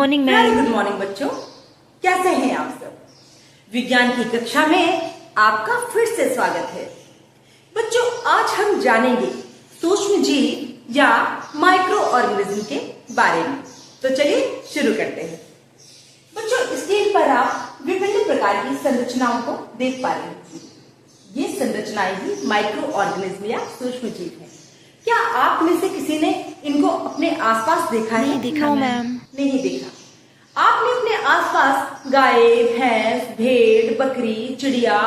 Morning very ma'am. Good morning बच्चों, कैसे हैं आप सब। विज्ञान की कक्षा में आपका फिर से स्वागत है। बच्चों, आज हम जानेंगे सूक्ष्म जीव या माइक्रो ऑर्गेनिज्म के बारे में। तो चलिए शुरू करते हैं। बच्चों, स्क्रीन पर आप विभिन्न प्रकार की संरचनाओं को देख पा रहे हैं। ये संरचनाएं ही माइक्रो ऑर्गेनिज्म या सूक्ष्म जीव है। क्या आप में से किसी ने इनको अपने आसपास देखा है? नहीं देखा मैम। नहीं देखा। आपने अपने आसपास गाय, भैंस, भेड़, बकरी, चिड़िया,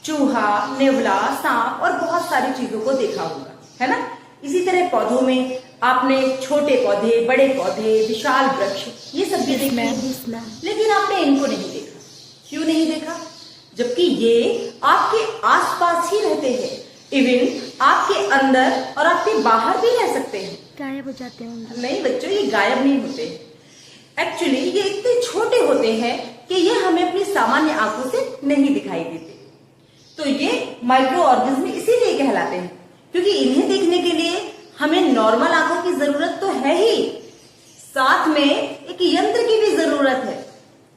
चूहा, नेवला, सांप और बहुत सारी चीजों को देखा होगा, है ना। इसी तरह पौधों में आपने छोटे पौधे, बड़े पौधे, विशाल वृक्ष, ये सब भी देखे हैं। लेकिन आपने इनको नहीं देखा। क्यों नहीं देखा? जबकि ये आपके आसपास ही रहते हैं। इवन आपके अंदर और आपके बाहर भी रह सकते हैं। गायब हो जाते हैं? नहीं बच्चों, ये गायब नहीं होते। एक्चुअली ये इतने छोटे होते हैं कि ये हमें अपनी सामान्य आंखों से नहीं दिखाई देते। तो ये माइक्रो ऑर्गेनिज्म इसीलिए कहलाते हैं क्योंकि इन्हें देखने के लिए हमें नॉर्मल आंखों की जरूरत तो है ही, साथ में एक यंत्र की भी जरूरत है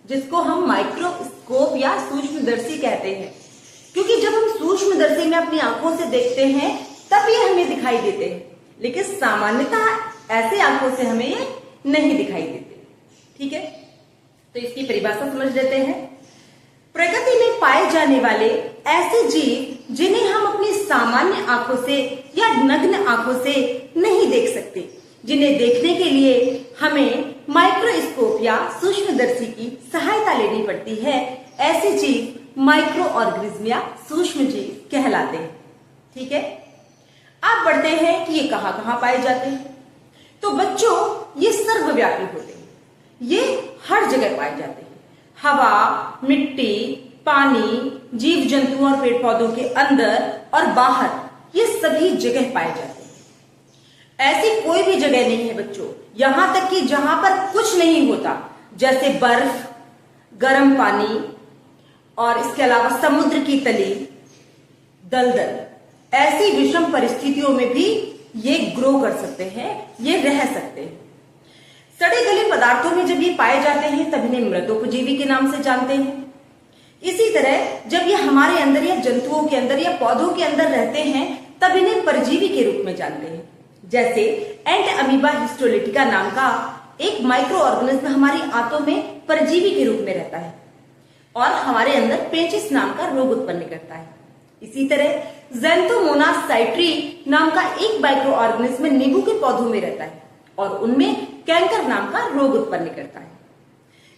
जिसको हम माइक्रोस्कोप या सूक्ष्मदर्शी कहते हैं। क्योंकि जब हम सूक्ष्मदर्शी में अपनी आंखों से देखते हैं तब ये हमें दिखाई देते हैं, लेकिन सामान्यतः ऐसे आंखों से हमें ये नहीं दिखाई देते। ठीक है, तो इसकी परिभाषा समझ लेते हैं। प्रकृति में पाए जाने वाले ऐसे जीव जिन्हें हम अपनी सामान्य आंखों से या नग्न आंखों से नहीं देख सकते, जिन्हें देखने के लिए हमें माइक्रोस्कोप या सूक्ष्मदर्शी की सहायता लेनी पड़ती है, ऐसे जीव माइक्रो ऑर्गेनिज्म या सूक्ष्म जीव कहलाते हैं। ठीक है, आप बढ़ते हैं कि ये कहां कहां पाए जाते हैं। तो बच्चों, ये सर्वव्यापी होते हैं। ये हर जगह पाए जाते हैं। हवा, मिट्टी, पानी, जीव जंतुओं और पेड़ पौधों के अंदर और बाहर, ये सभी जगह पाए जाते हैं। ऐसी कोई भी जगह नहीं है बच्चों, यहां तक कि जहां पर कुछ नहीं होता, जैसे बर्फ, गर्म पानी और इसके अलावा समुद्र की तली, दलदल, ऐसी विषम परिस्थितियों में भी ये ग्रो कर सकते हैं, ये रह सकते हैं। सड़े गले पदार्थों में जब ये पाए जाते हैं तब इन्हें मृतोपजीवी के नाम से जानते हैं। इसी तरह जब ये हमारे अंदर या जंतुओं के अंदर या पौधों के अंदर रहते हैं तब इन्हें परजीवी के रूप में जानते हैं। जैसे एंट अमीबा हिस्टोलिटिका नाम का एक माइक्रो ऑर्गेनिज्म हमारी आंतों में परजीवी के रूप में रहता है और हमारे अंदर पेचिस नाम का रोग उत्पन्न करता है। इसी तरह ज़ैंथोमोनास साइट्री नाम का एक माइक्रो ऑर्गेनिज्म नींबू के पौधों में रहता है और उनमें कैंकर नाम का रोग उत्पन्न करता है।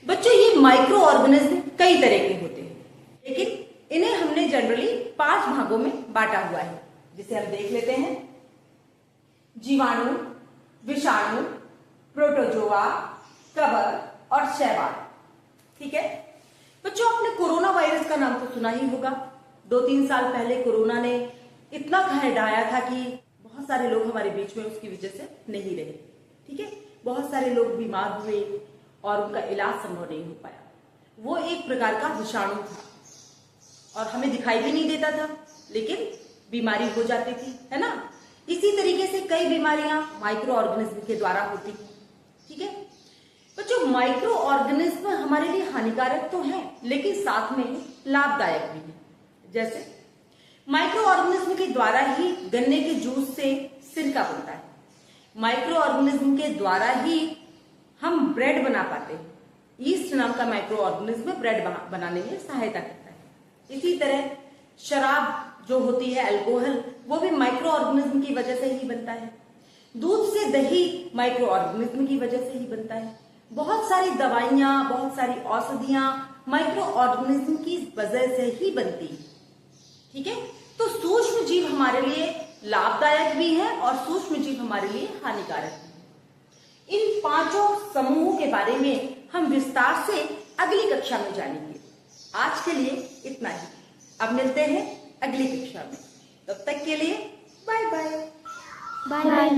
बच्चों, ये माइक्रो ऑर्गेनिज्म कई तरह के होते हैं, लेकिन इन्हें हमने जनरली 5 भागों में बांटा हुआ है, जिसे हम देख लेते हैं। जीवाणु, विषाणु, प्रोटोजोआ, कवक और शैवाल। ठीक है बच्चों, आपने कोरोना वायरस का नाम तो सुना ही होगा। 2-3 साल पहले कोरोना ने इतना कहर ढाया था कि बहुत सारे लोग हमारे बीच में उसकी वजह से नहीं रहे। ठीक है, बहुत सारे लोग बीमार हुए और उनका इलाज संभव नहीं हो पाया। वो एक प्रकार का विषाणु था और हमें दिखाई भी नहीं देता था, लेकिन बीमारी हो जाती थी, है ना। इसी तरीके से कई बीमारियां माइक्रो ऑर्गेनिज्म के द्वारा होती हैं। ठीक है बच्चों, माइक्रो ऑर्गेनिज्म हमारे लिए हानिकारक तो है लेकिन साथ में लाभदायक भी है। जैसे माइक्रो ऑर्गेनिज्म के द्वारा ही गन्ने के जूस से सिरका बनता है। माइक्रो ऑर्गेनिज्म के द्वारा ही हम ब्रेड बना पाते हैं। ईस्ट नाम का माइक्रो ऑर्गेनिज्म ब्रेड बनाने में सहायता करता है। इसी तरह शराब जो होती है, अल्कोहल, वो भी माइक्रो ऑर्गेनिज्म की वजह से ही बनता है। दूध से दही माइक्रो ऑर्गेनिज्म की वजह से ही बनता है। बहुत सारी दवाइयां, बहुत सारी औषधियां माइक्रो ऑर्गेनिज्म की वजह से ही बनती है। ठीक है, तो सूक्ष्म जीव हमारे लिए लाभदायक भी है और सूक्ष्म जीव हमारे लिए हानिकारक भी है। इन 5 समूहों के बारे में हम विस्तार से अगली कक्षा में जानेंगे। आज के लिए इतना ही। अब मिलते हैं अगली कक्षा में। तब तक के लिए बाय बाय। Bye bye.